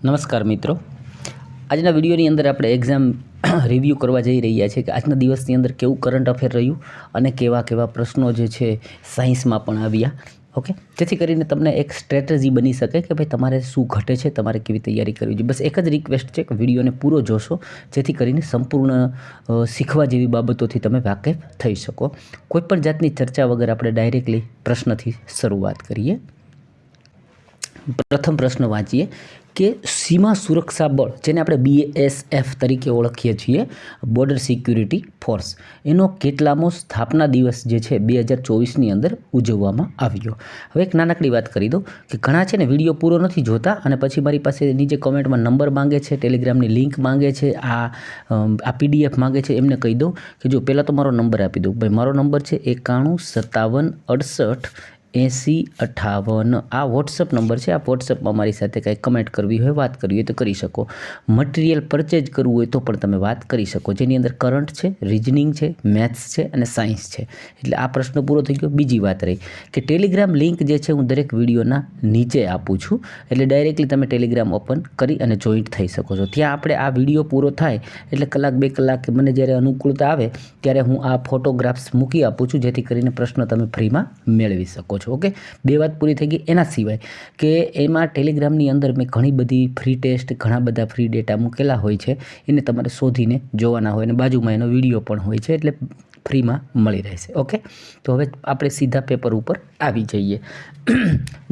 નમસ્કાર મિત્રો, આજના વિડીયોની અંદર આપણે એક્ઝામ રિવ્યૂ કરવા જઈ રહ્યા છીએ કે આજના દિવસની અંદર કેવું કરંટ અફેર રહ્યું અને કેવા કેવા પ્રશ્નો જે છે સાયન્સમાં પણ આવ્યા. ઓકે, જેથી કરીને તમને એક સ્ટ્રેટેજી બની શકે કે ભાઈ તમારે શું ઘટે છે, તમારે કેવી તૈયારી કરવી જોઈએ. બસ એક જ રિક્વેસ્ટ છે કે વિડીયોને પૂરો જોશો, જેથી કરીને સંપૂર્ણ શીખવા જેવી બાબતોથી તમે વાકેફ થઈ શકો. કોઈપણ જાતની ચર્ચા વગર આપણે ડાયરેક્ટલી પ્રશ્નથી શરૂઆત કરીએ. પ્રથમ પ્રશ્ન વાંચીએ કે સીમા સુરક્ષા બળ, જેને આપણે BSF તરીકે ઓળખીએ છીએ, બોર્ડર સિક્યુરિટી ફોર્સ, એનો કેટલામો સ્થાપના દિવસ જે છે 2024ની અંદર ઉજવવામાં આવ્યો. હવે એક નાનકડી વાત કરી દો કે ઘણા છે ને વિડીયો પૂરો નથી જોતા અને પછી મારી પાસે નીચે કોમેન્ટમાં નંબર માંગે છે, ટેલિગ્રામની લિંક માંગે છે, આ PDF માંગે છે. એમને કહી દઉં કે જો પહેલાં તો મારો નંબર આપી દઉં. ભાઈ મારો નંબર છે 9157688058. આ વોટ્સઅપ નંબર છે. આ વોટ્સઅપમાં મારી સાથે કાંઈ કમેન્ટ કરવી હોય, વાત કરવી હોય તો કરી શકો. મટીરિયલ પરચેજ કરવું હોય તો પણ તમે વાત કરી શકો, જેની અંદર કરંટ છે, રિઝનિંગ છે, મેથ્સ છે અને સાયન્સ છે. એટલે આ પ્રશ્ન પૂરો થઈ ગયો. બીજી વાત રહી કે ટેલિગ્રામ લિંક જે છે હું દરેક વિડીયોના નીચે આપું છું, એટલે ડાયરેક્ટલી તમે ટેલિગ્રામ ઓપન કરી અને જોઈન્ટ થઈ શકો છો. ત્યાં આપણે આ વિડીયો પૂરો થાય એટલે કલાક 2 કલાક મને જ્યારે અનુકૂળતા આવે ત્યારે હું આ ફોટોગ્રાફ્સ મૂકી આપું છું, જેથી કરીને પ્રશ્ન તમે ફ્રીમાં મેળવી શકો છો. ઓકે, 2 વાત પૂરી થઈ ગઈ. એના સિવાય કે એમાં ટેલિગ્રામની અંદર મેં ઘણી બધી ફ્રી ટેસ્ટ, ઘણા બધા ફ્રી ડેટા મૂકેલા હોય છે, એને તમારે શોધીને જોવાના હોય અને બાજુમાં એનો વિડીયો પણ હોય છે, એટલે ફ્રીમાં મળી રહેશે. ઓકે, તો હવે આપણે સીધા પેપર ઉપર આવી જઈએ.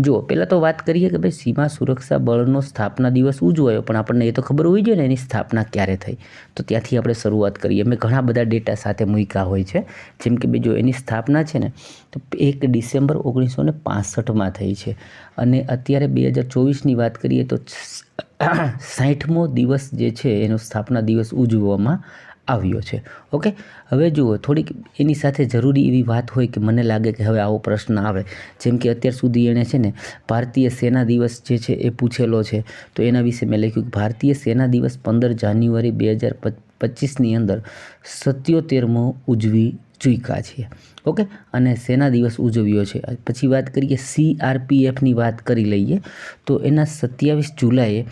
જુઓ, પહેલાં તો વાત કરીએ કે ભાઈ સીમા સુરક્ષા બળનો સ્થાપના દિવસ ઉજવાયો, પણ આપણને એ તો ખબર હોવી જોઈએ ને એની સ્થાપના ક્યારે થઈ. તો ત્યાંથી આપણે શરૂઆત કરીએ. મેં ઘણા બધા ડેટા સાથે મૂક્યા હોય છે, જેમ કે જો એની સ્થાપના છે ને તો 1 ડિસેમ્બર 1965માં થઈ છે અને અત્યારે 2024ની વાત કરીએ તો 60મો દિવસ જે છે એનો સ્થાપના દિવસ ઉજવવામાં આવ્યો છે. ઓકે, હવે જુઓ, થોડીક એની સાથે જરૂરી એવી વાત હોય કે મને લાગે કે હવે આવો પ્રશ્ન આવે, જેમ કે અત્યાર સુધી એણે છે ને ભારતીય સેના દિવસ જે છે એ પૂછેલો છે, તો એના વિશે મેં લખ્યું કે ભારતીય સેના દિવસ 15 જાન્યુઆરી 2025ની અંદર 77મો ઉજવી ચૂક્યા છીએ. ઓકે, અને સેના દિવસ ઉજવ્યો છે. પછી વાત કરીએ CRPFની વાત કરી લઈએ તો એના 27 જુલાઈએ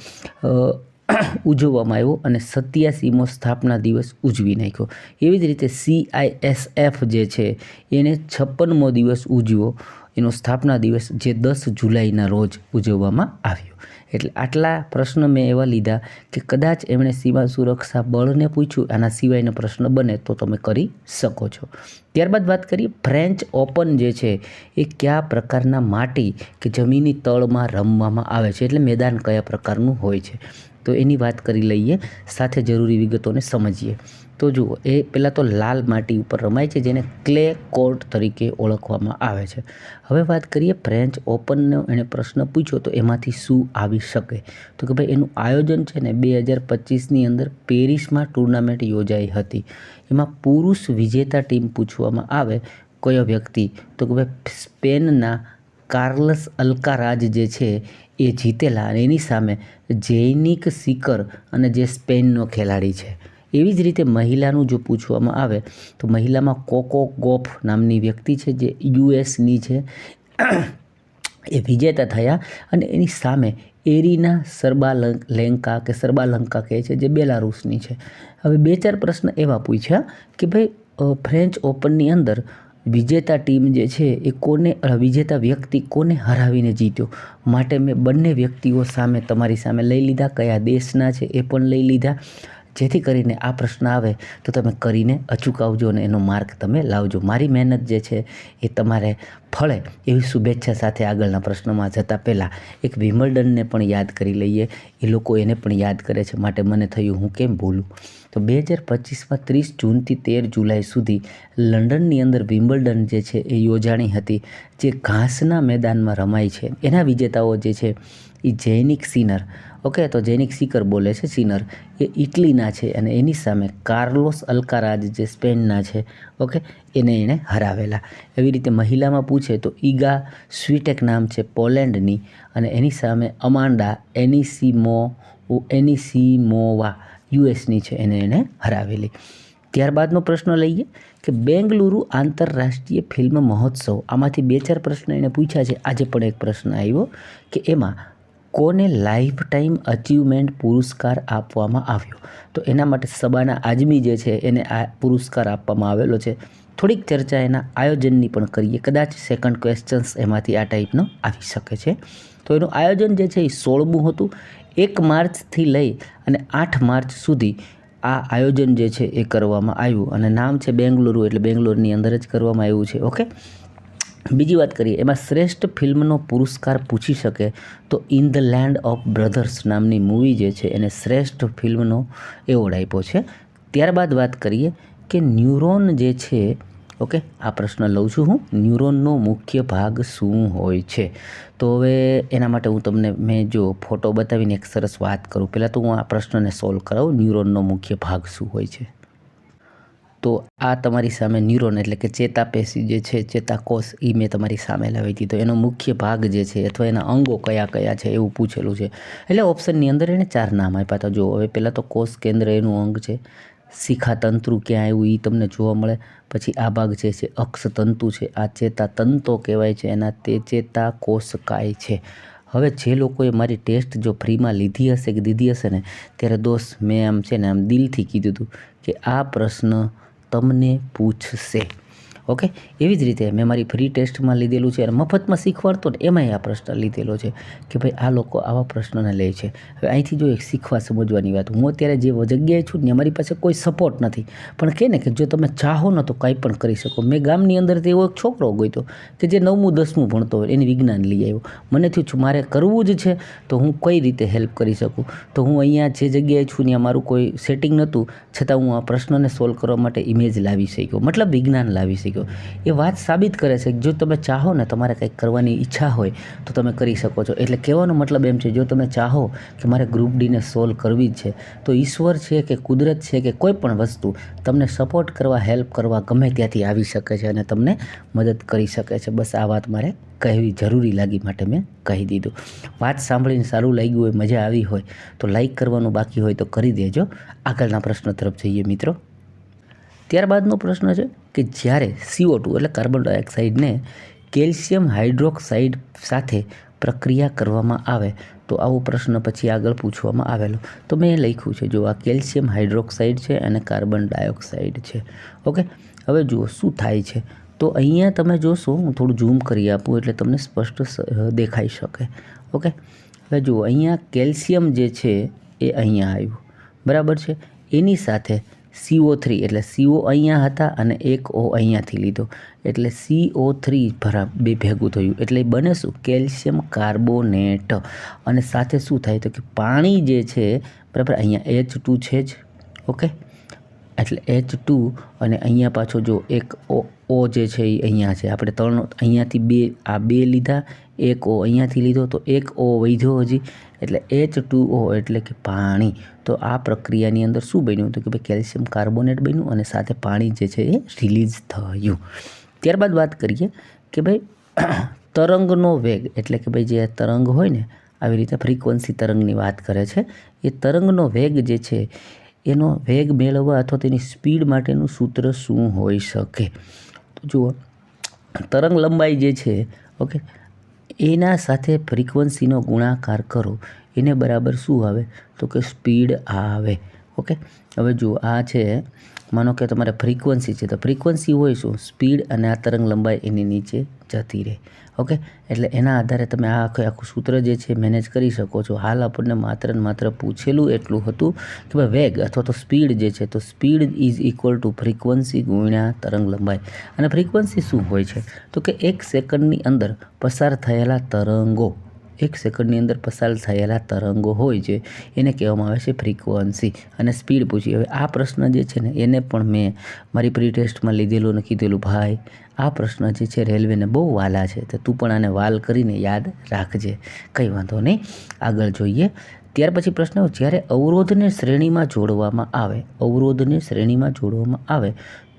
ઉજવવામાં આવ્યો અને 87મો સ્થાપના દિવસ ઉજવી નાખ્યો. એવી જ રીતે CISF જે છે એને 56મો દિવસ ઉજવ્યો, એનો સ્થાપના દિવસ જે 10 જુલાઈના રોજ ઉજવવામાં આવ્યો. એટલે આટલા પ્રશ્ન મેં એવા લીધા કે કદાચ એમણે સીમા સુરક્ષા બળને પૂછ્યું, આના સિવાયનો પ્રશ્ન બને તો તમે કરી શકો છો. ત્યારબાદ વાત કરીએ ફ્રેન્ચ ઓપન જે છે એ કયા પ્રકારના માટી કે જમીની તળમાં રમવામાં આવે છે, એટલે મેદાન કયા પ્રકારનું હોય છે, તો એની વાત કરી લઈએ, સાથે જરૂરી વિગતોને સમજીએ. તો જુઓ, એ પહેલાં તો લાલ માટી ઉપર રમાય છે, જેને ક્લે કોર્ટ તરીકે ઓળખવામાં આવે છે. હવે વાત કરીએ ફ્રેન્ચ ઓપનનો એણે પ્રશ્ન પૂછ્યો તો એમાંથી શું આવી શકે, તો કે ભાઈ એનું આયોજન છે ને 2025ની અંદર પેરિસમાં ટુર્નામેન્ટ યોજાઈ હતી. એમાં પુરુષ વિજેતા ટીમ પૂછવામાં આવે કયો વ્યક્તિ, તો કે ભાઈ સ્પેનના કાર્લસ અલ્કારાજ જે છે એ જીતેલા અને એની સામે જેનિક સિકર અને જે સ્પેનનો ખેલાડી છે. એવી જ રીતે મહિલાનું જો પૂછવામાં આવે તો મહિલામાં કોકો ગોફ નામની વ્યક્તિ છે જે યુએસની છે, એ વિજેતા થયા અને એની સામે એરિના સર્બાલંકા કહે છે, જે બેલારુસની છે. હવે 2-4 પ્રશ્ન એવા પૂછ્યા કે ભાઈ ફ્રેન્ચ ઓપનની અંદર વિજેતા ટીમ જે છે એ વિજેતા વ્યક્તિ કોને હરાવીને જીત્યો, માટે મેં બંને વ્યક્તિઓ સામે તમારી સામે લઈ લીધા, કયા દેશના છે એ પણ લઈ લીધા, જેથી કરીને આ પ્રશ્ન આવે તો તમે કરીને અચૂક આવજો અને એનો માર્ક તમે લાવજો. મારી મહેનત જે છે એ તમારે ફળે એવી શુભેચ્છા સાથે આગળના પ્રશ્નમાં જતાં પહેલાં એક વિમ્બલ્ડનને પણ યાદ કરી લઈએ. એ લોકો એને પણ યાદ કરે છે, માટે મને થયું હું કેમ ભૂલું. તો 2025માં 30 જૂનથી 13 જુલાઈ સુધી લંડનની અંદર વિમ્બલ્ડન જે છે એ યોજાણી હતી, જે ઘાસના મેદાનમાં રમાય છે. એના વિજેતાઓ જે છે એ જેનિક સિનર, ઓકે, તો જેનિક સિકર બોલે છે, સિનર એ ઇટલીના છે અને એની સામે કાર્લોસ અલ્કારાજ જે સ્પેનના છે, ઓકે, એણે હરાવેલા. એવી રીતે મહિલામાં પૂછે તો ઈગા સ્વીટેક નામ છે પોલેન્ડની અને એની સામે અમાન્ડા એનિસિમોવા યુએસની છે, એણે હરાવેલી. ત્યારબાદનો પ્રશ્ન લઈએ કે બેંગલુરુ આંતરરાષ્ટ્રીય ફિલ્મ મહોત્સવ, આમાંથી 2-4 પ્રશ્ન એણે પૂછ્યા છે. આજે પણ એક પ્રશ્ન આવ્યો કે એમાં કોને લાઈફ ટાઈમ અચીવમેન્ટ પુરસ્કાર આપવામાં આવ્યો? તો એના માટે શબાના આઝમી જે છે એને આ પુરસ્કાર આપવામાં આવેલો છે. થોડીક ચર્ચા એના આયોજનની પણ કરીએ. કદાચ સેકન્ડ ક્વેશ્ચન્સ એમાંથી આ ટાઈપનો આવી શકે છે. તો એનું આયોજન જે છે એ 16મું હતું. 1 માર્ચથી લઈ અને 8 માર્ચ સુધી આ આયોજન જે છે એ કરવામાં આવ્યું અને નામ છે બેંગલુરુ, એટલે બેંગ્લોરની અંદર જ કરવામાં આવ્યું છે. ઓકે, બીજી વાત કરીએ, એમાં શ્રેષ્ઠ ફિલ્મનો પુરસ્કાર પૂછી શકે તો in the land of brothers નામની મૂવી જે છે એને શ્રેષ્ઠ ફિલ્મનો એવોર્ડ આપ્યો છે. ત્યારબાદ વાત કરીએ કે ન્યુરોન જે છે, ઓકે, આ પ્રશ્ન લઉં છું હું, ન્યુરોનનો મુખ્ય ભાગ શું હોય છે? તો હવે એના માટે હું તમને મેં જો ફોટો બતાવીને એક સરસ વાત કરું. પહેલાં તો હું આ પ્રશ્નને સોલ્વ કરાવું, ન્યુરોનનો મુખ્ય ભાગ શું હોય છે. તો આ તમારી સામે ન્યુરોન એટલે કે ચેતાપેશી જે છે, ચેતાકોષ, એ મેં તમારી સામે લાવી દીધો. એનો મુખ્ય ભાગ જે છે અથવા એના અંગો કયા કયા છે એવું પૂછેલું છે. એટલે ઓપ્શનની અંદર એણે 4 નામ આપ્યા હતા. જો હવે પહેલાં તો કોષ કેન્દ્ર એનું અંગ છે. શિખાતંતુ ક્યાં આવ્યું એ તમને જોવા મળે. પછી આ ભાગ છે અક્ષતંતુ છે. આ ચેતાતંતો કહેવાય છે, એના તે ચેતાકોષકાય છે. હવે જે લોકોએ મારી ટેસ્ટ જો ફ્રીમાં લીધી હશે કે દીધી હશે ને, ત્યારે દોસ્ત મેં આમ છે ને આમ દિલથી કીધું હતું કે આ પ્રશ્ન તમને પૂછશે. ઓકે, એવી જ રીતે મેં મારી ફ્રી ટેસ્ટમાં લીધેલું છે અને મફતમાં શીખવાડતો ને એમાંય આ પ્રશ્ન લીધેલો છે કે ભાઈ આ લોકો આવા પ્રશ્નને લે છે. હવે અહીંથી જો એક શીખવા સમજવાની વાત, હું અત્યારે જે જગ્યાએ છું ને મારી પાસે કોઈ સપોર્ટ નથી, પણ કહે ને કે જો તમે ચાહો ને તો કાંઈ પણ કરી શકો. મેં ગામની અંદરથી એવો એક છોકરો ગયો કે જે 9મું 10મું ભણતો હોય, એની વિજ્ઞાન લઈ આવ્યો. મને થયું મારે કરવું જ છે તો હું કઈ રીતે હેલ્પ કરી શકું. તો હું અહીંયા જે જગ્યાએ છું ત્યાં મારું કોઈ સેટિંગ નહોતું, છતાં હું આ પ્રશ્નને સોલ્વ કરવા માટે ઇમેજ લાવી શક્યો, મતલબ વિજ્ઞાન લાવી શક્યો. એ વાત સાબિત કરે છે કે જો તમે ચાહો ને, તમારે કંઈક કરવાની ઈચ્છા હોય તો તમે કરી શકો છો. એટલે કહેવાનો મતલબ એમ છે, જો તમે ચાહો કે મારે ગ્રુપ ડીને સોલ્વ કરવી જ છે તો ઈશ્વર છે કે કુદરત છે કે કોઈ પણ વસ્તુ તમને સપોર્ટ કરવા, હેલ્પ કરવા ગમે ત્યાંથી આવી શકે છે અને તમને મદદ કરી શકે છે. બસ આ વાત મારે કહેવી જરૂરી લાગી માટે મેં કહી દીધું. વાત સાંભળીને સારું લાગ્યું હોય, મજા આવી હોય તો લાઈક કરવાનું બાકી હોય તો કરી દેજો. આગળના પ્રશ્ન તરફ જઈએ મિત્રો. ત્યારબાદનો પ્રશ્ન છે કે જ્યારે CO2 એટલે કાર્બન ડાયોક્સાઇડને કેલ્શિયમ હાઇડ્રોક્સાઇડ સાથે પ્રક્રિયા કરવામાં આવે તો આવો પ્રશ્ન પછી આગળ પૂછવામાં આવેલો. તો મેં લખ્યું છે, જો આ કેલ્શિયમ હાઇડ્રોક્સાઇડ છે અને કાર્બન ડાયોક્સાઇડ છે. ઓકે, હવે જુઓ શું થાય છે. તો અહીંયા તમે જોશો, હું થોડું ઝૂમ કરી આપું એટલે તમને સ્પષ્ટ દેખાઈ શકે. ઓકે, હવે જુઓ અહીંયા કેલ્શિયમ જે છે એ અહીંયા આવ્યું, બરાબર છે. એની સાથે CO3 એટલે CO અહીંયા હતા અને એક O અહીંયાથી લીધો એટલે CO3 બે ભેગું થયું એટલે બને શું? Calcium carbonate. અને સાથે શું થાય તો કે પાણી જે છે, બરાબર, અહીંયા H2 છે જ. ઓકે, એટલે H2 અને અહીંયા પાછો જો એક O જે છે એ અહીંયા છે. આપણે 3 અહીંયાથી 2 આ 2 લીધા, એક O અહીંયાથી લીધો તો એક O વધ્યો હજી, એટલે H2O એટલે કે પાણી. તો આ પ્રક્રિયાની અંદર શું બન્યું તો કે ભાઈ કેલ્શિયમ કાર્બોનેટ બન્યું અને સાથે પાણી જે છે એ રિલીઝ થયું. ત્યારબાદ વાત કરીએ કે ભાઈ તરંગનો વેગ એટલે કે ભાઈ જે તરંગ હોય ને, આવી રીતે ફ્રીક્વન્સી તરંગની વાત કરે છે. એ તરંગનો વેગ જે છે એનો વેગ મેળવવા અથવા તેની સ્પીડ માટેનું સૂત્ર શું હોઈ શકે? તો જુઓ, તરંગ લંબાઈ જે છે, ઓકે, એના સાથે ફ્રીક્વન્સીનો ગુણાકાર કરો, એને બરાબર શું આવે તો કે સ્પીડ આવે. ઓકે, હવે જુઓ આ છે, માનો કે તમારે ફ્રીક્વન્સી છે તો ફ્રીક્વન્સી હોય શું? સ્પીડ, અને આ તરંગ લંબાઈ એની નીચે જતી રહે. ઓકે, એટલે એના આધારે તમે આ આખું સૂત્ર જે છે મેનેજ કરી શકો છો. હાલ આપણને માત્ર ને માત્ર પૂછેલું એટલું હતું કે ભાઈ વેગ અથવા તો સ્પીડ જે છે, તો speed is equal to frequency ગુણ્યા તરંગ લંબાઈ. અને ફ્રીક્વન્સી શું હોય છે તો કે 1 સેકન્ડની અંદર પસાર થયેલા તરંગો, 1 સેકન્ડની અંદર પસાર થયેલા તરંગો હોય છે એને કહેવામાં આવે છે ફ્રીક્વન્સી. અને સ્પીડ પૂછી. હવે આ પ્રશ્ન જે છે ને એને પણ મેં મારી પ્રી ટેસ્ટમાં લીધેલું અને કીધેલું ભાઈ આ પ્રશ્ન જે છે રેલવેને બહુ વાલા છે, તો તું પણ આને વાલ કરીને યાદ રાખજે. કંઈ વાંધો નહીં, આગળ જોઈએ. ત્યાર પછી પ્રશ્ન, જ્યારે અવરોધને શ્રેણીમાં જોડવામાં આવે, અવરોધને શ્રેણીમાં જોડવામાં આવે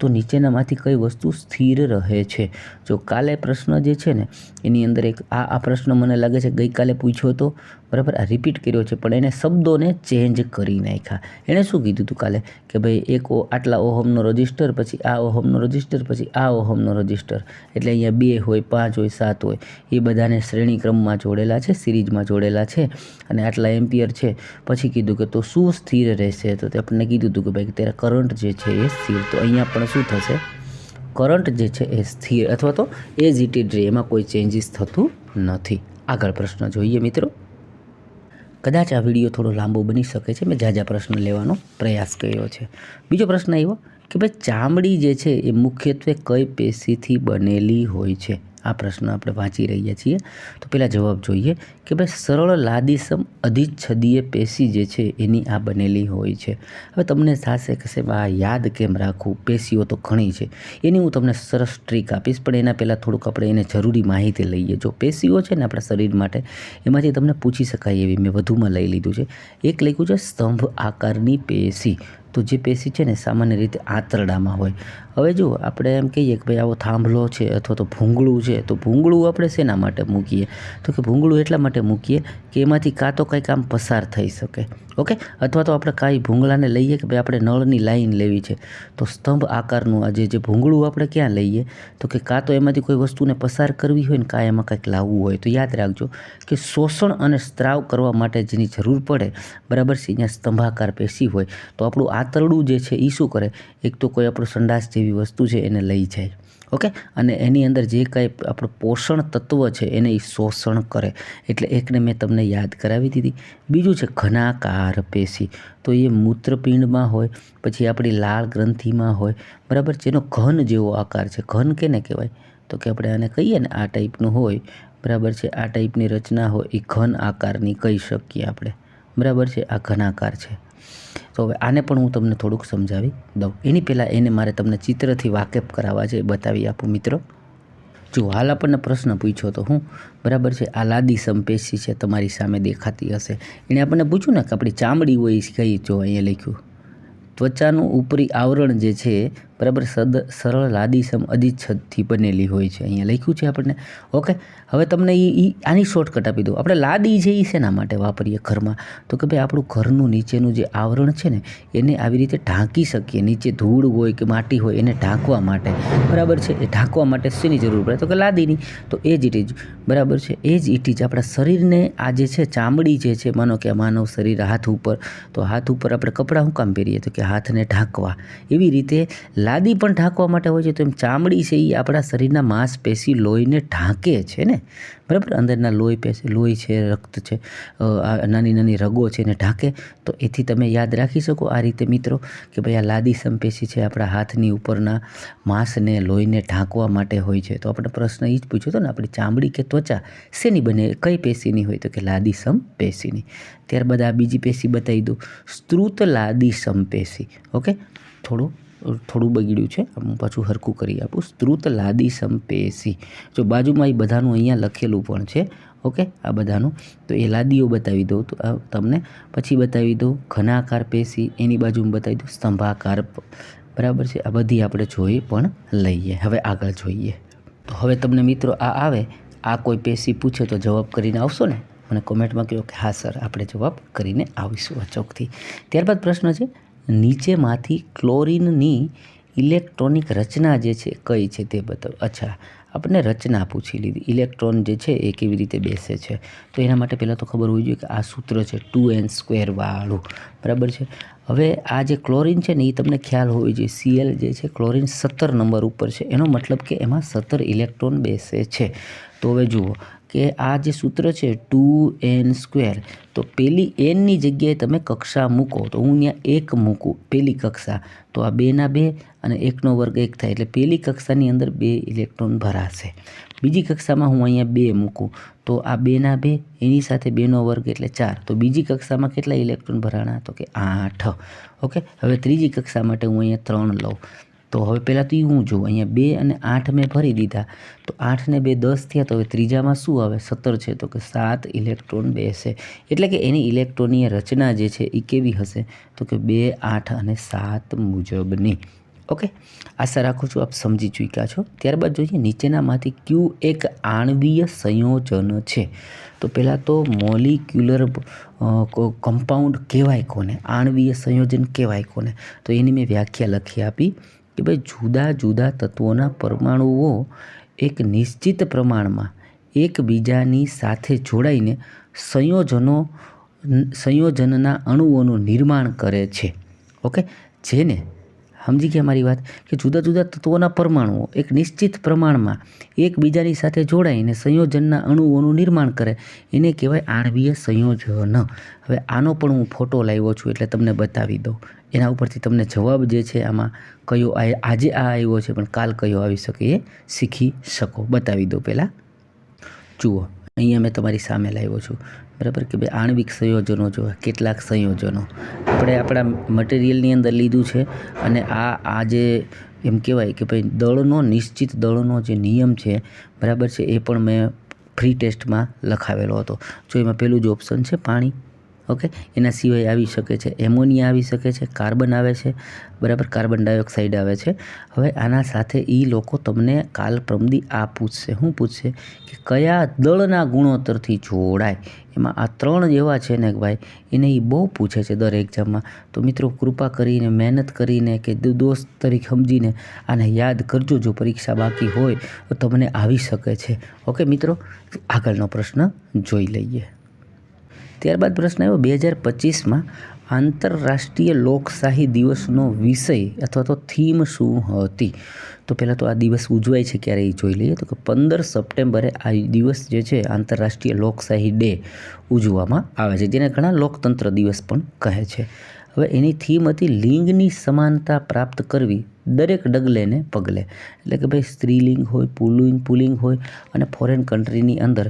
તો નીચેનામાંથી કઈ વસ્તુ સ્થિર રહે છે? જો કાલે પ્રશ્ન જે છે ને એની અંદર એક આ પ્રશ્ન મને લાગે છે ગઈકાલે પૂછ્યો હતો, બરાબર, આ રિપીટ કર્યો છે પણ એને શબ્દોને ચેન્જ કરી નાખ્યા. એણે શું કીધું હતું કાલે કે ભાઈ આટલા ઓહમનો રજિસ્ટર, પછી આ ઓહમનો રજિસ્ટર, પછી આ ઓહમનો રજિસ્ટર, એટલે અહીંયા 2 હોય, 5 હોય, 7 હોય, એ બધાને શ્રેણી ક્રમમાં જોડેલા છે, સિરીઝમાં જોડેલા છે, અને આટલા એમ્પિયર છે. પછી કીધું કે તો શું સ્થિર રહેશે? તો આપણને કીધું હતું કે ભાઈ તેરા કરંટ જે છે એ સ્થિર. તો અહીંયા પણ શું થશે? કરંટ જે છે એ સ્થિર અથવા તો એઝ ઇટ ઇઝ રહે, એમાં કોઈ ચેન્જીસ થતું નથી. આગળ પ્રશ્ન જોઈએ મિત્રો. કદાચ આ વિડીયો થોડો લાંબો બની શકે છે, મેં ઝાઝા પ્રશ્ન લેવાનો પ્રયાસ કર્યો છે. બીજો પ્રશ્ન આવ્યો કે ભાઈ ચામડી જે છે એ મુખ્યત્વે કઈ પેશીથી બનેલી હોય છે? આ પ્રશ્ન આપણે વાંચી રહ્યા છીએ. તો પહેલાં જવાબ જોઈએ કે ભાઈ સરળ લાદીસમ અધિચ્છદીય પેશી જે છે એની આ બનેલી હોય છે. હવે તમને થશે કે સાહેબ આ યાદ કેમ રાખવું, પેશીઓ તો ઘણી છે. એની હું તમને સરસ ટ્રીક આપીશ, પણ એના પહેલાં થોડુંક આપણે એને જરૂરી માહિતી લઈએ. જો પેશીઓ છે ને આપણા શરીર માટે, એમાંથી તમને પૂછી શકાય એવી મેં વધુમાં લઈ લીધું છે. એક લખ્યું છે સ્તંભ આકારની પેશી. તો જે પેશી છે ને સામાન્ય રીતે આંતરડામાં હોય. હવે જો આપણે એમ કહીએ કે ભાઈ આવો થાંભલો છે અથવા તો ભૂંગળું છે, તો ભૂંગળું આપણે શેના માટે મૂકીએ? તો કે ભૂંગળું એટલા માટે મૂકીએ કે એમાંથી કાં તો કંઈક આમ પસાર થઈ શકે, ઓકે, અથવા તો આપણે કાંઈ ભૂંગળાને લઈએ કે ભાઈ આપણે નળની લાઈન લેવી છે, તો સ્તંભ આકારનું આ જે ભૂંગળું આપણે ક્યાં લઈએ? તો કે કાં તો એમાંથી કોઈ વસ્તુને પસાર કરવી હોય ને કાં એમાં કંઈક લાવવું હોય. તો યાદ રાખજો કે શોષણ અને સ્ત્રાવ કરવા માટે જેની જરૂર પડે, બરાબર છે, અહીંયા સ્તંભાકાર પેશી હોય તો આપણું આંતરડું જે છે એ શું કરે? એક તો કોઈ આપણું સંડાસ જેવી વસ્તુ છે એને લઈ જાય, ઓકે, અને એની અંદર જે કાંઈ આપણું પોષણ તત્વ છે એને એ શોષણ કરે. એટલે એકને મેં તમને યાદ કરાવી દીધી. બીજું છે ઘનાકાર પેશી. તો એ મૂત્રપિંડમાં હોય, પછી આપણી લાળ ગ્રંથિમાં હોય, બરાબર, જેનો ઘન જેવો આકાર છે. ઘન કેને કહેવાય? તો કે આપણે આને કહીએ ને આ ટાઈપનું હોય, બરાબર છે, આ ટાઈપની રચના હોય એ ઘન આકારની કહી શકીએ આપણે, બરાબર છે, આ ઘનાકાર છે. તો હવે આને પણ હું તમને થોડુંક સમજાવી દઉં. એની પહેલાં એને મારે તમને ચિત્રથી વાકેફ કરાવવા છે, એ બતાવી આપું મિત્રો. જો હાલ આપણને પ્રશ્ન પૂછ્યો તો હું, બરાબર છે, આ લાદીસમ પેશી છે તમારી સામે દેખાતી હશે. એણે આપણને પૂછ્યું ને કે આપણી ચામડી હોય એ કઈ? જો અહીંયા લખ્યું ત્વચાનું ઉપરી આવરણ જે છે, બરાબર, સરળ લાદીસમ અધિચ્છદથી બનેલી હોય છે. અહીંયા લખ્યું છે આપણને, ઓકે. હવે તમને આની શોર્ટકટ આપી દઉં. આપણે લાદી છે એ શેના માટે વાપરીએ ઘરમાં? તો કે ભાઈ આપણું ઘરનું નીચેનું જે આવરણ છે ને એને આવી રીતે ઢાંકી શકીએ. નીચે ધૂળ હોય કે માટી હોય એને ઢાંકવા માટે, બરાબર છે, એ ઢાંકવા માટે શેની જરૂર પડે? તો કે લાદીની. તો એ જ ઇટ ઇઝ, બરાબર છે, એ જ ઇટ ઇઝ આપણા શરીરને આ જે છે ચામડી જે છે, માનો કે માનવ શરીર હાથ ઉપર, તો હાથ ઉપર આપણે કપડાં શું કામ પહેરીએ? તો કે હાથને ઢાંકવા. એવી રીતે લાદી પણ ઢાંકવા માટે હોય છે. તો એમ ચામડી છે એ આપણા શરીરના માંસપેશી લોહીને ઢાંકે છે ને, બરાબર, અંદરના લોહી છે, રક્ત છે, નાની નાની રગો છે એને ઢાંકે. તો એથી તમે યાદ રાખી શકો આ રીતે મિત્રો કે ભાઈ આ લાદીસમ પેશી છે આપણા હાથની ઉપરના માંસને લોહીને ઢાંકવા માટે હોય છે. તો આપણે પ્રશ્ન એ જ પૂછ્યો હતો ને, આપણી ચામડી કે ત્વચા શેની બને, કઈ પેશીની હોય? તો કે લાદીસમ પેશીની. ત્યારબાદ આ બીજી પેશી બતાવી દઉં, સ્ત્રુત લાદીસમ પેશી, ઓકે. થોડું બગડ્યું છે, હું પાછું હરખું કરી આપું. સ્ત્રુત લાદીસમ પેશી, જો બાજુમાં એ બધાનું અહીંયા લખેલું પણ છે, ઓકે, આ બધાનું. તો એ લાદીઓ બતાવી દઉં તો તમને. પછી બતાવી દઉં ઘનાકાર પેશી, એની બાજુમાં બતાવી દઉં સ્તંભાકાર, બરાબર છે. આ બધી આપણે જોઈ પણ લઈએ. હવે આગળ જોઈએ. તો હવે તમને મિત્રો આ આવે, આ કોઈ પેશી પૂછે તો જવાબ કરીને આવશો ને? મને કોમેન્ટમાં કહો કે હા સર, આપણે જવાબ કરીને આવીશું અચોકથી. ત્યારબાદ પ્રશ્ન છે, નીચેમાંથી ક્લોરીનની ઇલેક્ટ્રોનિક રચના જે છે કઈ છે તે બતાવો. અચ્છા, આપણને રચના પૂછી લીધી, ઇલેક્ટ્રોન જે છે એ કેવી રીતે બેસે છે. તો એના માટે પહેલાં તો ખબર હોવી જોઈએ કે આ સૂત્ર છે 2n² વાળું, બરાબર છે. હવે આ જે ક્લોરીન છે ને એ તમને ખ્યાલ હોવી જોઈએ, Cl જે છે ક્લોરીન 17 નંબર ઉપર છે. એનો મતલબ કે એમાં 17 ઇલેક્ટ્રોન બેસે છે. તો હવે જુઓ કે આ જે સૂત્ર છે 2n², તો પેલી nની જગ્યાએ તમે કક્ષા મૂકો, તો હું અહીંયા 1 મૂકું પેલી કક્ષા, તો આ 2 ના 2 અને 1નો વર્ગ 1 થાય, એટલે પેલી કક્ષાની અંદર 2 ઇલેક્ટ્રોન ભરાશે. બીજી કક્ષામાં હું અહીંયા 2 મૂકું, તો આ 2 ના 2 એની સાથે 2નો વર્ગ એટલે 4, તો બીજી કક્ષામાં કેટલા ઇલેક્ટ્રોન ભરાણા? તો કે 8, ઓકે. હવે ત્રીજી કક્ષા માટે હું અહીંયા 3 લઉં. તો હવે પહેલાં તો હું જોઉં, અહીંયા 2 અને 8 મેં ભરી દીધા, તો 8 ને 2 10 થયા. તો હવે ત્રીજામાં શું આવે? 17 છે, તો કે 7 ઇલેક્ટ્રોન બેસે. એટલે કે એની ઇલેક્ટ્રોનીય રચના જે છે એ કેવી હશે? તો કે 2, 8 અને 7 મુજબની, ઓકે, આશા રાખું છું આપ સમજી ચૂક્યા છો. ત્યારબાદ જોઈએ નીચેનામાંથી કયું એક આણ્વીય સંયોજન છે. તો પહેલાં તો મોલિક્યુલર કમ્પાઉન્ડ કહેવાય કોને, આણ્વીય સંયોજન કહેવાય કોને. તો એની મેં વ્યાખ્યા લખી આપી કે ભાઈ જુદા જુદા તત્વોના પરમાણુઓ એક નિશ્ચિત પ્રમાણમાં એકબીજાની સાથે જોડાઈને સંયોજનના અણુઓનું નિર્માણ કરે છે. ઓકે, જેને સમજી ગયા મારી વાત કે જુદા જુદા તત્વોના પરમાણુઓ એક નિશ્ચિત પ્રમાણમાં એકબીજાની સાથે જોડાઈને સંયોજનના અણુઓનું નિર્માણ કરે એને કહેવાય આણ્વીય સંયોજન. હવે આનો પણ હું ફોટો લાવ્યો છું એટલે તમને બતાવી દઉં. એના ઉપરથી તમને જવાબ જે છે આમાં કયો આજે આ આવ્યો છે પણ કાલ કયો આવી શકે એ શીખી શકો. બતાવી દો પહેલાં. જુઓ અહીંયા મેં તમારી સામે લાવ્યો છું, બરાબર, કે ભાઈ આણ્વિક સંયોજનો જોવા કેટલાક સંયોજનો આપણે આપણા મટીરિયલની અંદર લીધું છે. અને આ જે એમ કહેવાય કે ભાઈ દળનો નિશ્ચિત દળનો જે નિયમ છે, બરાબર છે, એ પણ મેં ફ્રી ટેસ્ટમાં લખાવેલો હતો. જો એમાં પહેલું જ ઓપ્શન છે પાણી. ઓકે, એના સિવાય આવી શકે છે એમોનિયા આવી શકે છે, કાર્બન આવે છે, બરાબર, કાર્બન ડાયોક્સાઇડ આવે છે. હવે આના સાથે એ લોકો તમને કાલ પ્રમદી આ પૂછશે, શું પૂછશે કે કયા દળના ગુણોત્તરથી જોડાય. એમાં આ 3 એવા છે ને ભાઈ, એને એ બહુ પૂછે છે દર એક્ઝામમાં. તો મિત્રો કૃપા કરીને મહેનત કરીને કે દોસ્ત તરીકે સમજીને આને યાદ કરજો. જો પરીક્ષા બાકી હોય તો તમને આવી શકે છે. ઓકે મિત્રો, આગળનો પ્રશ્ન જોઈ લઈએ. ત્યારબાદ પ્રશ્ન આવ્યો 2025માં આંતરરાષ્ટ્રીય લોકશાહી દિવસનો વિષય અથવા તો થીમ શું હતી. તો પહેલાં તો આ દિવસ ઉજવાય છે ક્યારે એ જોઈ લઈએ. તો કે 15 સપ્ટેમ્બરે આ દિવસ જે છે આંતરરાષ્ટ્રીય લોકશાહી ડે ઉજવવામાં આવે છે, જેને ઘણા લોકતંત્ર દિવસ પણ કહે છે. હવે એની થીમ હતી લિંગની સમાનતા પ્રાપ્ત કરવી દરેક ડગલે ને પગલે. એટલે કે ભાઈ સ્ત્રીલિંગ હોય, પુલિંગ હોય, અને ફોરેન કન્ટ્રીની અંદર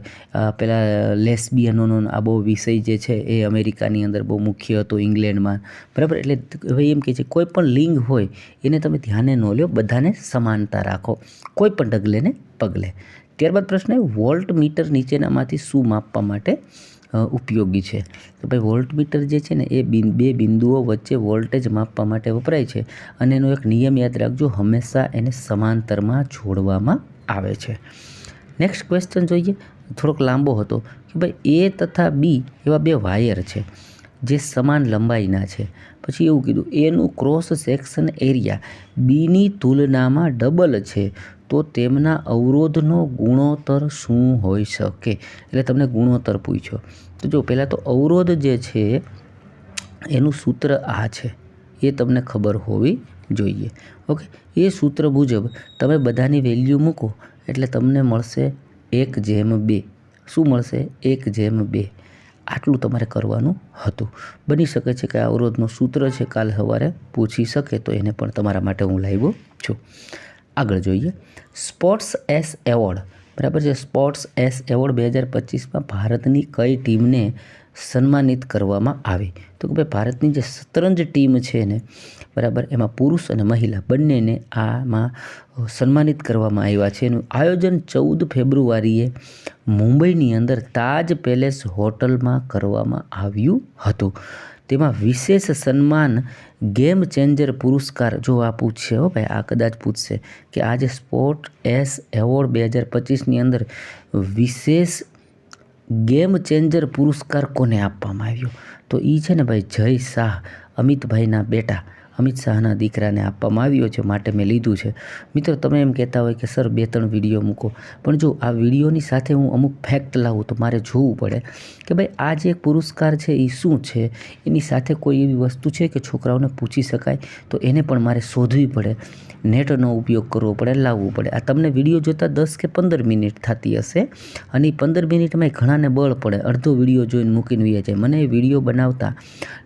પેલા લેસ્બિયનોનો આ બહુ વિષય જે છે એ અમેરિકાની અંદર બહુ મુખ્ય હતો, ઇંગ્લેન્ડમાં, બરાબર. એટલે હવે એમ કહે છે કોઈ પણ લિંગ હોય એને તમે ધ્યાને ન લો, બધાને સમાનતા રાખો કોઈ પણ ડગલે ને પગલે. ત્યારબાદ પ્રશ્ન વોલ્ટ મીટર નીચેનામાંથી શું માપવા માટે ઉપયોગી છે. તો ભાઈ વોલ્ટ મીટર જે છે ને એ બે બિંદુઓ વચ્ચે વોલ્ટેજ માપવા માટે વપરાય છે. અને એનો એક નિયમ યાદ રાખજો, હંમેશા એને સમાંતરમાં જોડવામાં આવે છે. નેક્સ્ટ ક્વેશ્ચન જોઈએ, થોડોક લાંબો હતો કે ભાઈ એ તથા બી એવા 2 વાયર છે જે સમાન લંબાઈના છે. પછી એવું કીધું એનું ક્રોસ સેક્શન એરિયા બીની તુલનામાં ડબલ છે, તો તેમના અવરોધનો ગુણોત્તર શું હોઈ શકે. એટલે તમને ગુણોત્તર પૂછ્યો. તો જો પહેલાં તો અવરોધ જે છે એનું સૂત્ર આ છે, એ તમને ખબર હોવી જોઈએ. ઓકે, એ સૂત્ર મુજબ તમે બધાની વેલ્યુ મૂકો એટલે તમને મળશે 1/2. શું મળશે? 1/2. આટલું તમારે કરવાનું હતું. બની શકે છે કે આ અવરોધનું સૂત્ર છે કાલ સવારે પૂછી શકે, તો એને પણ તમારા માટે હું લાવ્યો છું. આગળ જોઈએ સ્પોર્ટ્સ એસ એવોર્ડ, બરાબર છે. સ્પોર્ટ્સ એસ એવોર્ડ 2025માં ભારતની કઈ ટીમને સન્માનિત કરવામાં આવી. તો કે ભાઈ ભારતની જે શતરંજ ટીમ છે ને, બરાબર, એમાં પુરુષ અને મહિલા બંનેને આમાં સન્માનિત કરવામાં આવ્યા છે. એનું આયોજન 14 ફેબ્રુઆરીએ મુંબઈની અંદર તાજ પેલેસ હોટલમાં કરવામાં આવ્યું હતું. તેમાં વિશેષ સન્માન ગેમ ચેન્જર પુરસ્કાર, જો આ પૂછશે હો ભાઈ, આ કદાચ પૂછશે કે આ જે સ્પોર્ટ એસ એવોર્ડ 2025ની અંદર વિશેષ ગેમ ચેન્જર પુરસ્કાર કોને આપવામાં આવ્યો. તો એ છે ને ભાઈ જય શાહ, અમિતભાઈના બેટા, અમિત શાહના દીકરાને આપવામાં આવ્યો છે, માટે મેં લીધું છે. મિત્રો તમે એમ કહેતા હોય કે સર 2-3 વિડીયો મૂકો, પણ જો આ વિડીયોની સાથે હું અમુક ફેક્ટ લાવું તો મારે જોવું પડે કે ભાઈ આ જે પુરસ્કાર છે એ શું છે, એની સાથે કોઈ એવી વસ્તુ છે કે છોકરાઓને પૂછી શકાય, તો એને પણ મારે શોધવી પડે, નેટનો ઉપયોગ કરવો પડે, લાવવું પડે. આ તમને વિડીયો જોતાં 10 કે 15 મિનિટ થતી હશે, અને એ 15 મિનિટમાં ઘણાને બળ પડે, અડધો વિડીયો જોઈને મૂકીને વહી જાય. મને વિડીયો બનાવતા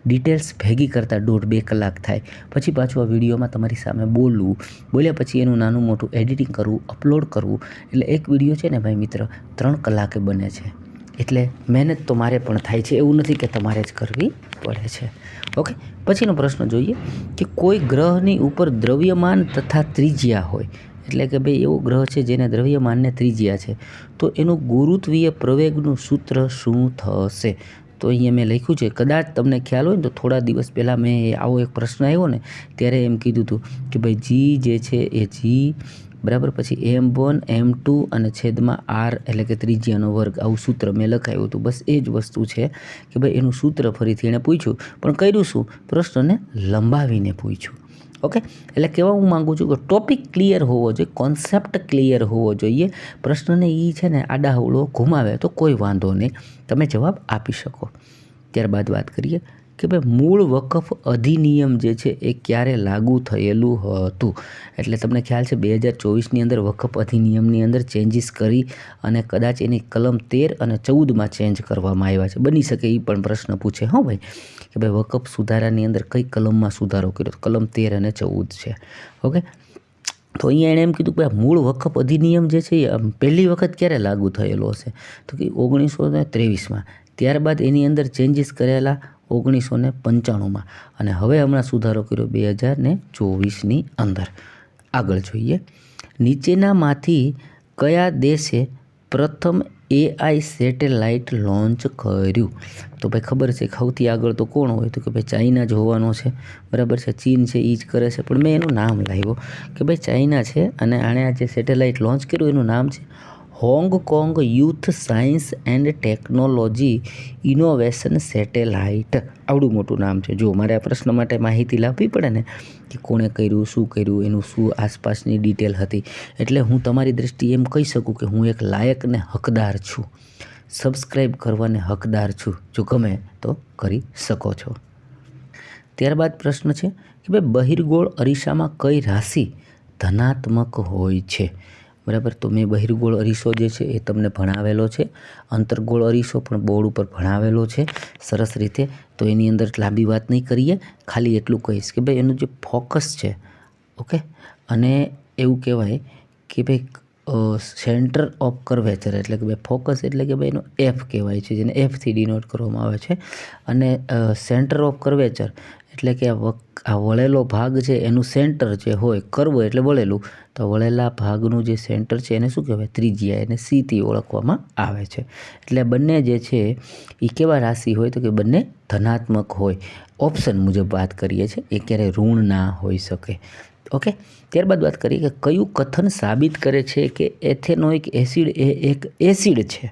ડિટેલ્સ ભેગી કરતાં 1.5-2 કલાક થાય. પછી પાછું આ વિડીયોમાં તમારી સામે બોલ્યા પછી એનું નાનું મોટું એડિટિંગ કરવું, અપલોડ કરવું, એટલે એક વિડીયો છે ને ભાઈ મિત્ર 3 કલાકે બને છે. એટલે મહેનત તો મારે પણ થાય છે, એવું નથી કે તમારે જ કરવી પડે છે. ઓકે, પછીનો પ્રશ્ન જોઈએ કે કોઈ ગ્રહની ઉપર દ્રવ્યમાન તથા ત્રિજ્યા હોય, એટલે કે ભાઈ એવો ગ્રહ છે જેને દ્રવ્યમાનને ત્રિજ્યા છે, તો એનું ગુરુત્વીય પ્રવેગનું સૂત્ર શું થશે. તો અહીંયા મેં લખ્યું છે, કદાચ તમને ખ્યાલ હોય ને તો થોડા દિવસ પહેલાં મેં આવો એક પ્રશ્ન આવ્યો ને ત્યારે એમ કીધું હતું કે ભાઈ જી જે છે એ જી બરાબર, પછી M1 M2 અને છેદમાં R એટલે કે ત્રિજ્યાનો વર્ગ, આવું સૂત્ર મેં લખાયું હતું. બસ એ જ વસ્તુ છે કે ભાઈ એનું સૂત્ર ફરીથી એણે પૂછ્યું, પણ કર્યું શું, પ્રશ્નને લંબાવીને પૂછ્યું. ઓકે, એટલે કહેવા હું માગું છું કે ટોપિક ક્લિયર હોવો જોઈએ, કોન્સેપ્ટ ક્લિયર હોવો જોઈએ. પ્રશ્નને એ છે ને આડાહવળો ઘુમાવે તો કોઈ વાંધો નહીં, તમે જવાબ આપી શકો. ત્યારબાદ વાત કરીએ કે ભાઈ મૂળ વકફ અધિનિયમ જે છે એ ક્યારે લાગુ થયેલું હતું. એટલે તમને ખ્યાલ છે 2024ની અંદર વકફ અધિનિયમની અંદર ચેન્જીસ કરી અને કદાચ એની કલમ 13 અને 14માં ચેન્જ કરવામાં આવ્યા છે. બની શકે એ પણ પ્રશ્ન પૂછે હો ભાઈ કે ભાઈ વકફ સુધારાની અંદર કઈ કલમમાં સુધારો કર્યો, કલમ 13 અને 14 છે. ઓકે, તો અહીંયા એણે એમ કીધું કે મૂળ વકફ અધિનિયમ જે છે એ પહેલી વખત ક્યારે લાગુ થયેલો હશે, તો કે 1923માં. ત્યારબાદ એની અંદર ચેન્જીસ કરેલા 1995માં અને હવે હમણાં સુધારો કર્યો 2024ની અંદર. આગળ જોઈએ, નીચેનામાંથી કયા દેશે પ્રથમ AI સેટેલાઇટ લોન્ચ કર્યું. તો ભાઈ ખબર છે સૌથી આગળ તો કોણ હોય, તો કે ભાઈ ચાઇના જ હોવાનો છે, બરાબર છે. ચીન છે એ જ કરે છે, પણ મેં એનું નામ લાવ્યો કે ભાઈ ચાઇના છે અને આણે આ જે સેટેલાઇટ લોન્ચ કર્યું એનું નામ છે Hong Kong youth science and technology innovation satellite. આવડું મોટું નામ છે. જો મારે આ પ્રશ્ન માટે માહિતી લાવવી પડે ને કે કોણે કર્યું, શું કર્યું, એનું શું આસપાસની ડિટેલ હતી, એટલે હું તમારી દૃષ્ટિએ એમ કહી શકું કે હું એક લાયક ને હકદાર છું, સબસ્ક્રાઈબ કરવાને હકદાર છું. જો ગમે તો કરી શકો છો. ત્યારબાદ પ્રશ્ન છે કે ભાઈ બહિર્ગોળ અરીસામાં કઈ રાશિ ધનાત્મક હોય છે. બરાબર, તો મેં બહિર્ગોળ અરીસો જે છે એ તમને ભણાવેલો છે, અંતર્ગોળ અરીસો પણ બોર્ડ ઉપર ભણાવેલો છે સરસ રીતે. તો એની અંદર લાંબી વાત નહીં કરીએ, ખાલી એટલું કહીશ કે ભાઈ એનું જે ફોકસ છે, ઓકે, અને એવું કહેવાય કે ભાઈ સેન્ટર ઓફ કર્વેચર એટલે કે ભાઈ ફોકસ એટલે કે ભાઈ એનો F કહેવાય છે, જેને Fથી ડિનોટ કરવામાં આવે છે. અને સેન્ટર ઓફ કર્વેચર એટલે કે આ વળેલો ભાગ છે એનું સેન્ટર જે હોય, કર્વ એટલે વળેલું, તો વળેલા ભાગનું જે સેન્ટર છે એને શું કહેવાય, ત્રિજ્યા, એને C થી ઓળખવામાં આવે છે. એટલે બંને જે છે એ કેવા રાશિ હોય, તો કે બંને ધનાત્મક હોય. ઓપ્શન મુજબ વાત કરીએ છીએ, એ ક્યારેય ઋણ ના હોઈ શકે. ઓકે, ત્યારબાદ વાત કરીએ કે કયું કથન સાબિત કરે છે કે એથેનોઇક એસિડ એ એક એસિડ છે.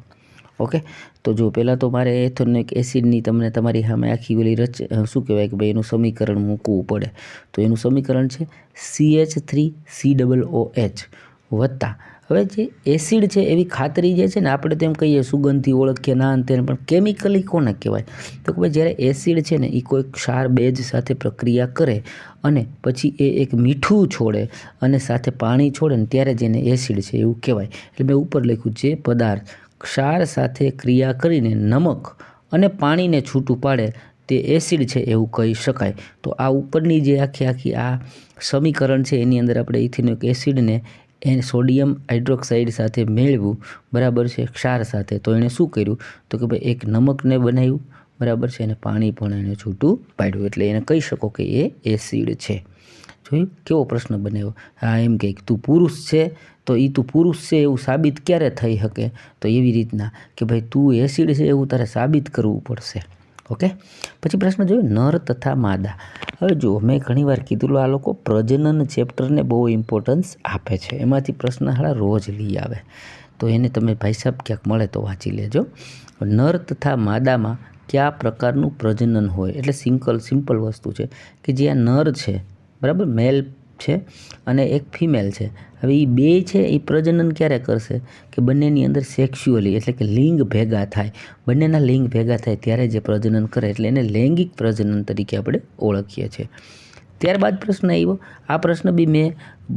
ઓકે, તો જો પહેલાં તો મારે એથેનોઇક એસિડની તમને તમારી સામે આખી ઓલી શું કહેવાય કે ભાઈ એનું સમીકરણ મૂકવું પડે. તો એનું સમીકરણ છે CH3COOH વત્તા, હવે જે એસિડ છે એવી ખાતરી જે છે ને આપણે તેમ કહીએ સુગંધથી ઓળખીએ ના અંતે, પણ કેમિકલી કોને કહેવાય, તો કે ભાઈ જ્યારે એસિડ છે ને એ કોઈ ક્ષાર બેઝ સાથે પ્રક્રિયા કરે અને પછી એ એક મીઠું છોડે અને સાથે પાણી છોડે ને ત્યારે જ એને એસિડ છે એવું કહેવાય. એટલે મેં ઉપર લખ્યું છે પદાર્થ ક્ષાર સાથે ક્રિયા કરીને નમક અને પાણીને છૂટું પાડે તે એસિડ છે એવું કહી શકાય. તો આ ઉપરની જે આખી આ સમીકરણ છે એની અંદર આપણે ઇથેનોઇક એસિડને સોડિયમ હાઇડ્રોક્સાઇડ સાથે મેળવ્યું, બરાબર છે, ક્ષાર સાથે. તો એણે શું કર્યું, તો કે ભાઈ એક નમકને બનાવ્યું, બરાબર છે, અને પાણી પણ એને છૂટું પાડ્યું, એટલે એને કહી શકો કે એ એસિડ છે. જોયું કેવો પ્રશ્ન બનાવ્યો. હા, એમ કે તું પુરુષ છે તો એ તું પુરુષ છે એવું સાબિત ક્યારે થઈ શકે, તો એવી રીતના કે ભાઈ તું એસિડ છે એવું તારે સાબિત કરવું પડશે. ઓકે, પછી પ્રશ્ન જોયો નર તથા માદા. હવે જો મેં ઘણીવાર કીધું આ લોકો પ્રજનન ચેપ્ટરને બહુ ઇમ્પોર્ટન્સ આપે છે, એમાંથી પ્રશ્ન હાડા રોજ લઈ આવે, તો એને તમે ભાઈ સાહેબ ક્યાંક મળે તો વાંચી લેજો. નર તથા માદામાં કયા પ્રકારનું પ્રજનન હોય, એટલે સિમ્પલ વસ્તુ છે કે જ્યાં નર છે, બરાબર, મેલ છે અને એક ફિમેલ છે. હવે એ બે છે એ પ્રજનન ક્યારે કરશે કે બંનેની અંદર સેક્સ્યુઅલી એટલે કે લિંગ ભેગા થાય, બંનેના લિંગ ભેગા થાય ત્યારે જે પ્રજનન કરે, એટલે એને લૈંગિક પ્રજનન તરીકે આપણે ઓળખીએ છીએ. ત્યારબાદ પ્રશ્ન આવ્યો, આ પ્રશ્ન બી મેં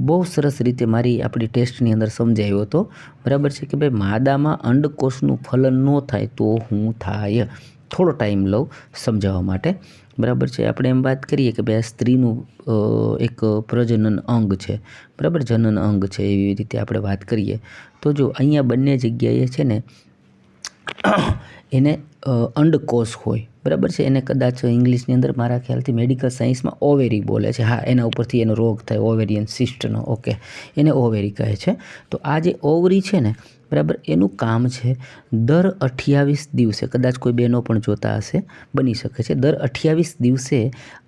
બહુ સરસ રીતે આપણી ટેસ્ટની અંદર સમજાવ્યો હતો, બરાબર છે, કે ભાઈ માદામાં અંડકોષનું ફલન ન થાય તો શું થાય. થોડો ટાઈમ લઉં સમજાવવા માટે, બરાબર છે. આપણે એમ વાત કરીએ કે ભાઈ આ સ્ત્રીનું એક પ્રજનન અંગ છે, બરાબર, જનન અંગ છે, એવી રીતે આપણે વાત કરીએ તો જો અહીંયા બંને જગ્યાએ છે ને એને અંડકોષ હોય, બરાબર છે, એને કદાચ ઇંગ્લિશની અંદર મારા ખ્યાલથી મેડિકલ સાયન્સમાં ઓવેરી બોલે છે. હા, એના ઉપરથી એનો રોગ થાય ઓવેરિયન સિસ્ટનો, ઓકે, એને ઓવેરી કહે છે. તો આ જે ઓવરી છે ને બરાબર. એનું કામ છે દર 28 દિવસે, કદાચ કોઈ બહેનો પણ જોતા હશે, બની શકે છે, દર 28 દિવસે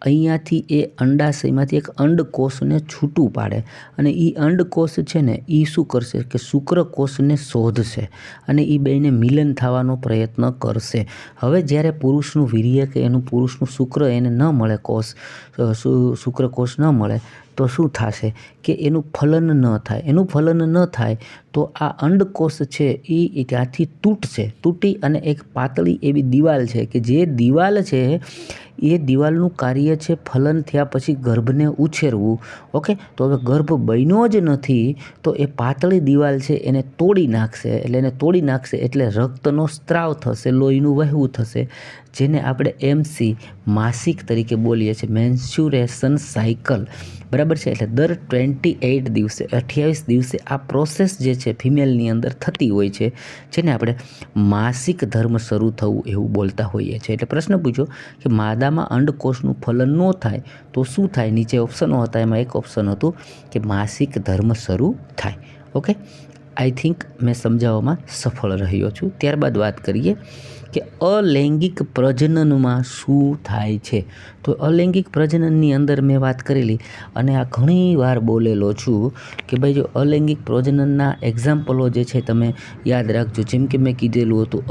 અહીંયાથી એ અંડાશયમાંથી એક અંડકોષને છૂટું પાડે અને એ અંડકોષ છે ને એ શું કરશે કે શુક્રકોષને શોધશે અને એ બેને મિલન થવાનો પ્રયત્ન કરશે. હવે જ્યારે પુરુષનું વીર્ય કે એનું પુરુષનું શુક્ર એને ન મળે, શુક્રકોષ ન મળે તો શું થશે કે એનું ફલન ન થાય. એનું ફલન ન થાય તો આ અંડકોષ છે એ ત્યાંથી તૂટી અને એક પાતળી એવી દિવાલ છે કે જે દિવાલ છે એ દિવાલનું કાર્ય છે ફલન થયા પછી ગર્ભને ઉછેરવું. ઓકે, તો હવે ગર્ભ બન્યો જ નથી તો એ પાતળી દિવાલ છે એને તોડી નાખશે એટલે રક્તનો સ્ત્રાવ થશે, લોહીનું વહેવું થશે, જેને આપણે MC માસિક તરીકે બોલીએ છીએ, મેન્સ્યુરેશન સાયકલ. બરાબર છે. એટલે દર 28 દિવસે આ પ્રોસેસ જે છે ફિમેલની અંદર થતી હોય છે, જેને આપણે માસિક ધર્મ શરૂ થવું એવું બોલતા હોઈએ છીએ. એટલે પ્રશ્ન પૂછો કે માદામાં અંડકોષનું ફલન ન થાય તો શું થાય? નીચે ઓપ્શનો હતા, એમાં એક ઓપ્શન હતું કે માસિક ધર્મ શરૂ થાય. ઓકે, આઈ થિંક મેં સમજાવવામાં સફળ રહ્યો છું. ત્યારબાદ વાત કરીએ કે અલૈંગિક પ્રજનનમાં શું થાય છે. તો અલૈંગિક પ્રજનનની અંદર મેં વાત કરેલી અને આ ઘણી વાર બોલેલો છું કે ભાઈ જો અલૈંગિક પ્રજનનના એક્ઝામ્પલો જે છે તમે યાદ રાખજો. જેમ કે મેં કીધેલું હતું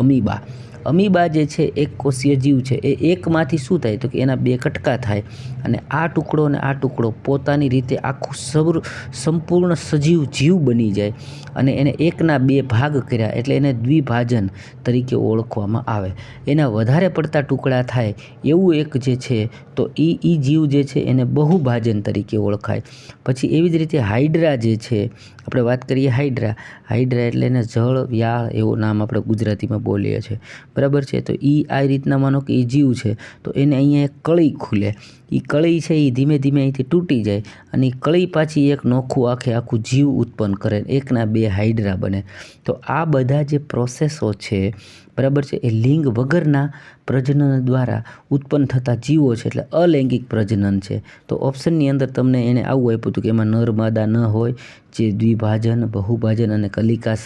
અમીબા જે છે એક કોષીય જીવ છે. એ એકમાંથી શું થાય તો કે એના બે કટકા થાય અને આ ટુકડો અને આ ટુકડો પોતાની રીતે આખું સંપૂર્ણ સજીવ જીવ બની જાય અને એને એકના બે ભાગ કર્યા એટલે એને દ્વિભાજન તરીકે ઓળખવામાં આવે. એના વધારે પડતા ટુકડા થાય એવું એક જે છે તો એ જીવ જે છે એને બહુભાજન તરીકે ઓળખાય. પછી એવી જ રીતે હાઇડ્રા જે છે, આપણે વાત કરીએ હાઇડ્રા એટલે એને જળ વ્યાળ એવું નામ આપણે ગુજરાતીમાં બોલીએ છીએ. બરાબર છે. તો આ રીતના માનો કે એ જીવ છે તો એને અહીંયા એક કળી ખુલે. એ કળી છે એ ધીમે ધીમે અહીંથી તૂટી જાય અને એ કળી પાછી એક નોખું આખું જીવ ઉત્પન્ન કરે, એકના બે હાઇડ્રા બને. તો આ બધા જે પ્રોસેસો છે, બરાબર છે, એ લિંગ વગરના પ્રજનન દ્વારા ઉત્પન્ન થતા જીવો છે એટલે અલૈંગિક પ્રજનન છે. તો ઓપ્શનની અંદર તમને એને આવું આપ્યું હતું કે એમાં નર માદા ન હોય, જે દ્વિભાજન, બહુભાજન અને કલિકા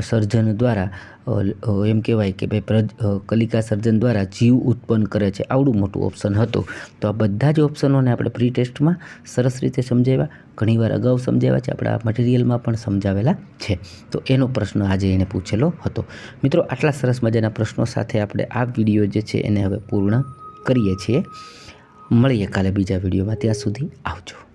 સર્જન દ્વારા એમ કહેવાય કે ભાઈ કલિકા સર્જન દ્વારા જીવ ઉત્પન્ન કરે છે. આવડું મોટું ઓપ્શન હતું. તો આ બધા જ ઓપ્શનોને આપણે પ્રી ટેસ્ટમાં સરસ રીતે સમજાવ્યા, ઘણીવાર અગાઉ સમજાવ્યા છે, આપણા મટીરિયલમાં પણ સમજાવેલા છે. તો એનો પ્રશ્ન આજે એને પૂછેલો હતો. મિત્રો, આટલા સરસ મજાના પ્રશ્નો સાથે આપણે આ વિડીયો જે છે એને હવે પૂર્ણ કરીએ છીએ. મળીએ કાલે બીજા વિડીયોમાં. ત્યાં સુધી આવજો.